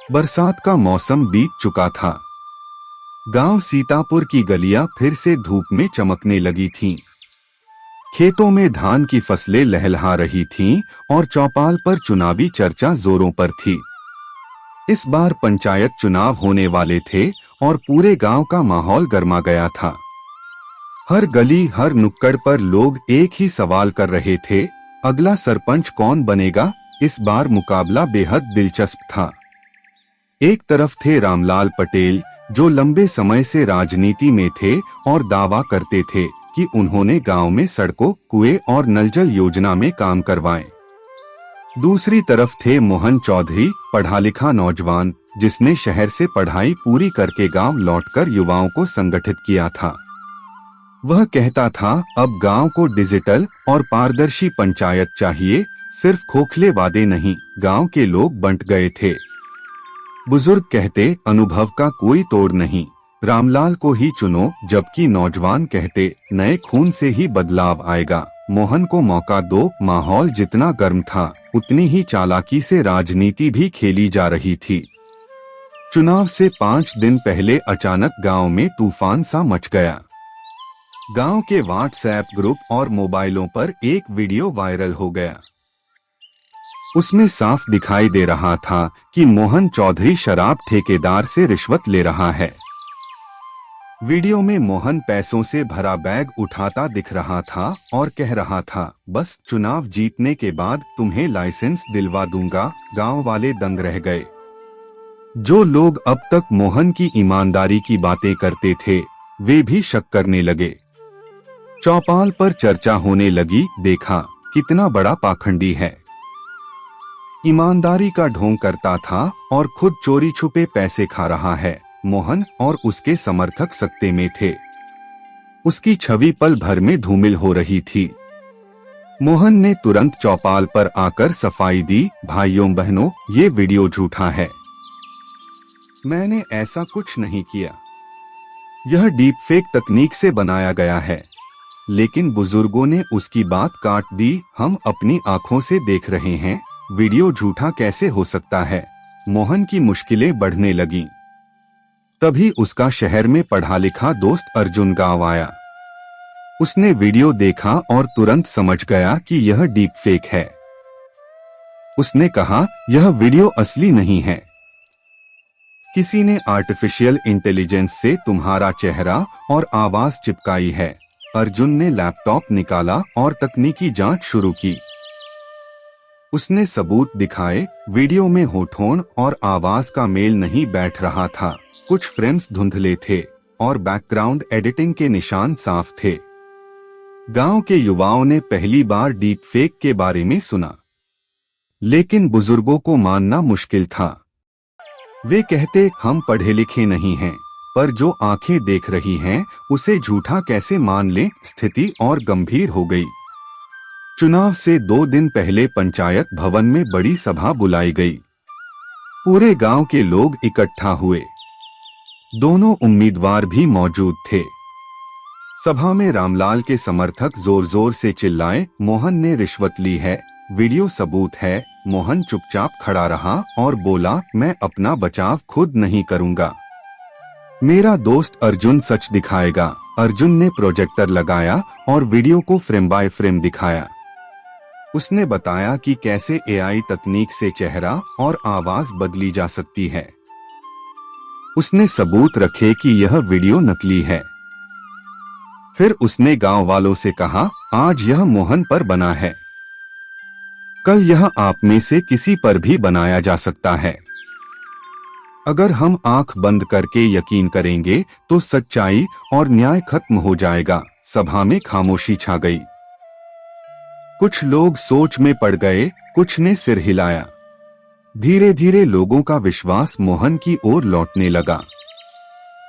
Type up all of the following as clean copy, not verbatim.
बरसात का मौसम बीत चुका था। गांव सीतापुर की गलियां फिर से धूप में चमकने लगी थीं। खेतों में धान की फसलें लहलहा रही थीं और चौपाल पर चुनावी चर्चा जोरों पर थी। इस बार पंचायत चुनाव होने वाले थे और पूरे गांव का माहौल गर्मा गया था। हर गली, हर नुक्कड़ पर लोग एक ही सवाल कर रहे थे, अगला सरपंच कौन बनेगा। इस बार मुकाबला बेहद दिलचस्प था। एक तरफ थे रामलाल पटेल, जो लंबे समय से राजनीति में थे और दावा करते थे कि उन्होंने गांव में सड़कों, कुएं और नल जल योजना में काम करवाए। दूसरी तरफ थे मोहन चौधरी, पढ़ा लिखा नौजवान, जिसने शहर से पढ़ाई पूरी करके गांव लौटकर युवाओं को संगठित किया था। वह कहता था, अब गांव को डिजिटल और पारदर्शी पंचायत चाहिए, सिर्फ खोखले वादे नहीं। गांव के लोग बंट गए थे। बुजुर्ग कहते, अनुभव का कोई तोड़ नहीं, रामलाल को ही चुनो, जबकि नौजवान कहते, नए खून से ही बदलाव आएगा, मोहन को मौका दो। माहौल जितना गर्म था, उतनी ही चालाकी से राजनीति भी खेली जा रही थी। चुनाव से 5 दिन पहले अचानक गांव में तूफान सा मच गया। गांव के व्हाट्सएप ग्रुप और मोबाइलों पर एक वीडियो वायरल हो गया। उसमें साफ दिखाई दे रहा था कि मोहन चौधरी शराब ठेकेदार से रिश्वत ले रहा है। वीडियो में मोहन पैसों से भरा बैग उठाता दिख रहा था और कह रहा था, बस चुनाव जीतने के बाद तुम्हें लाइसेंस दिलवा दूंगा। गांव वाले दंग रह गए। जो लोग अब तक मोहन की ईमानदारी की बातें करते थे, वे भी शक करने लगे। चौपाल पर चर्चा होने लगी, देखा कितना बड़ा पाखंडी है, ईमानदारी का ढोंग करता था और खुद चोरी छुपे पैसे खा रहा है। मोहन और उसके समर्थक सत्ते में थे। उसकी छवि पल भर में धूमिल हो रही थी। मोहन ने तुरंत चौपाल पर आकर सफाई दी, भाइयों बहनों, ये वीडियो झूठा है, मैंने ऐसा कुछ नहीं किया, यह डीप फेक तकनीक से बनाया गया है। लेकिन बुजुर्गों ने उसकी बात काट दी, हम अपनी आंखों से देख रहे हैं, वीडियो झूठा कैसे हो सकता है। मोहन की मुश्किलें बढ़ने लगीं। तभी उसका शहर में पढ़ा लिखा दोस्त अर्जुन गांव आया। उसने वीडियो देखा और तुरंत समझ गया कि यह डीप फेक है। उसने कहा, यह वीडियो असली नहीं है, किसी ने आर्टिफिशियल इंटेलिजेंस से तुम्हारा चेहरा और आवाज चिपकाई है। अर्जुन ने लैपटॉप निकाला और तकनीकी जांच शुरू की। उसने सबूत दिखाए, वीडियो में होठों और आवाज का मेल नहीं बैठ रहा था, कुछ फ्रेम्स धुंधले थे और बैकग्राउंड एडिटिंग के निशान साफ थे। गांव के युवाओं ने पहली बार डीप फेक के बारे में सुना, लेकिन बुजुर्गों को मानना मुश्किल था। वे कहते, हम पढ़े लिखे नहीं हैं, पर जो आंखें देख रही हैं, उसे झूठा कैसे मान लें। स्थिति और गंभीर हो गई। चुनाव से 2 दिन पहले पंचायत भवन में बड़ी सभा बुलाई गई। पूरे गांव के लोग इकट्ठा हुए। दोनों उम्मीदवार भी मौजूद थे। सभा में रामलाल के समर्थक जोर जोर से चिल्लाए, मोहन ने रिश्वत ली है, वीडियो सबूत है। मोहन चुपचाप खड़ा रहा और बोला, मैं अपना बचाव खुद नहीं करूंगा, मेरा दोस्त अर्जुन सच दिखाएगा। अर्जुन ने प्रोजेक्टर लगाया और वीडियो को फ्रेम बाय फ्रेम दिखाया। उसने बताया कि कैसे एआई तकनीक से चेहरा और आवाज बदली जा सकती है। उसने सबूत रखे कि यह वीडियो नकली है। फिर उसने गांव वालों से कहा, आज यह मोहन पर बना है, कल यह आप में से किसी पर भी बनाया जा सकता है। अगर हम आंख बंद करके यकीन करेंगे तो सच्चाई और न्याय खत्म हो जाएगा। सभा में खामोशी छा गई। कुछ लोग सोच में पड़ गए, कुछ ने सिर हिलाया। धीरे धीरे लोगों का विश्वास मोहन की ओर लौटने लगा।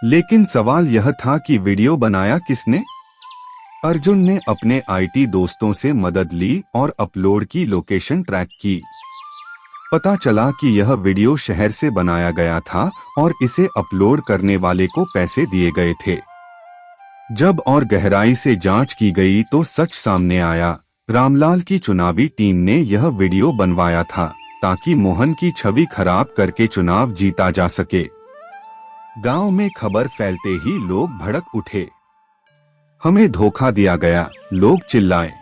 लेकिन सवाल यह था कि वीडियो बनाया किसने? अर्जुन ने अपने आईटी दोस्तों से मदद ली और अपलोड की लोकेशन ट्रैक की। पता चला कि यह वीडियो शहर से बनाया गया था और इसे अपलोड करने वाले को पैसे दिए गए थे। जब और गहराई से जांच की गई तो सच सामने आया। रामलाल की चुनावी टीम ने यह वीडियो बनवाया था। ताकि मोहन की छवि खराब करके चुनाव जीता जा सके। गांव में खबर फैलते ही लोग भड़क उठे। हमें धोखा दिया गया, लोग चिल्लाए।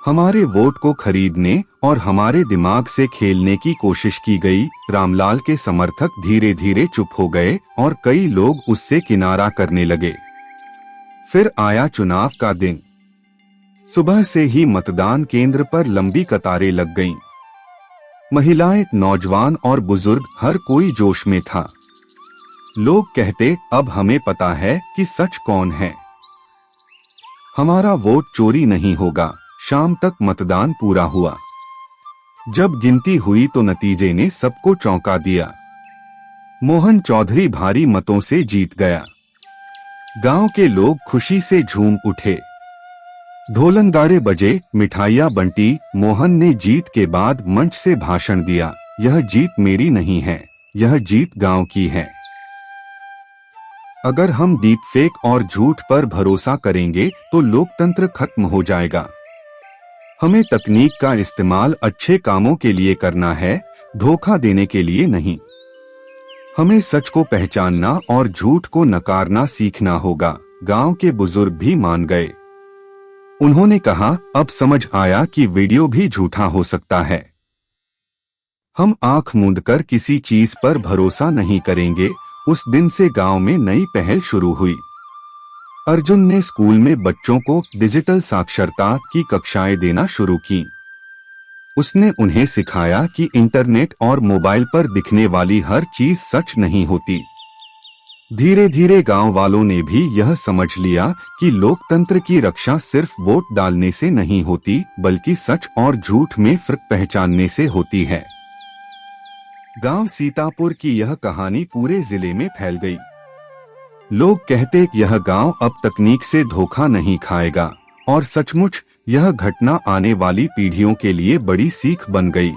हमारे वोट को खरीदने और हमारे दिमाग से खेलने की कोशिश की गई। रामलाल के समर्थक धीरे धीरे चुप हो गए और कई लोग उससे किनारा करने लगे। फिर आया चुनाव का दिन। सुबह से ही मतदान केंद्र पर लंबी कतारें लग गईं। महिलाएं, नौजवान और बुजुर्ग, हर कोई जोश में था। लोग कहते, अब हमें पता है कि सच कौन है। हमारा वोट चोरी नहीं होगा। शाम तक मतदान पूरा हुआ। जब गिनती हुई तो नतीजे ने सबको चौंका दिया। मोहन चौधरी भारी मतों से जीत गया। गांव के लोग खुशी से झूम उठे। ढोलनगाड़े बजे, मिठाइयां बंटी। मोहन ने जीत के बाद मंच से भाषण दिया, यह जीत मेरी नहीं है, यह जीत गांव की है। अगर हम डीप फेक और झूठ पर भरोसा करेंगे तो लोकतंत्र खत्म हो जाएगा। हमें तकनीक का इस्तेमाल अच्छे कामों के लिए करना है, धोखा देने के लिए नहीं। हमें सच को पहचानना और झूठ को नकारना सीखना होगा। गांव के बुजुर्ग भी मान गए। उन्होंने कहा, अब समझ आया कि वीडियो भी झूठा हो सकता है। हम आंख मूंदकर किसी चीज पर भरोसा नहीं करेंगे। उस दिन से गांव में नई पहल शुरू हुई। अर्जुन ने स्कूल में बच्चों को डिजिटल साक्षरता की कक्षाएं देना शुरू की। उसने उन्हें सिखाया कि इंटरनेट और मोबाइल पर दिखने वाली हर चीज सच नहीं होती। धीरे धीरे गांव वालों ने भी यह समझ लिया कि लोकतंत्र की रक्षा सिर्फ वोट डालने से नहीं होती, बल्कि सच और झूठ में फर्क पहचानने से होती है। गांव सीतापुर की यह कहानी पूरे जिले में फैल गई। लोग कहते, यह गांव अब तकनीक से धोखा नहीं खाएगा, और सचमुच यह घटना आने वाली पीढ़ियों के लिए बड़ी सीख बन गई।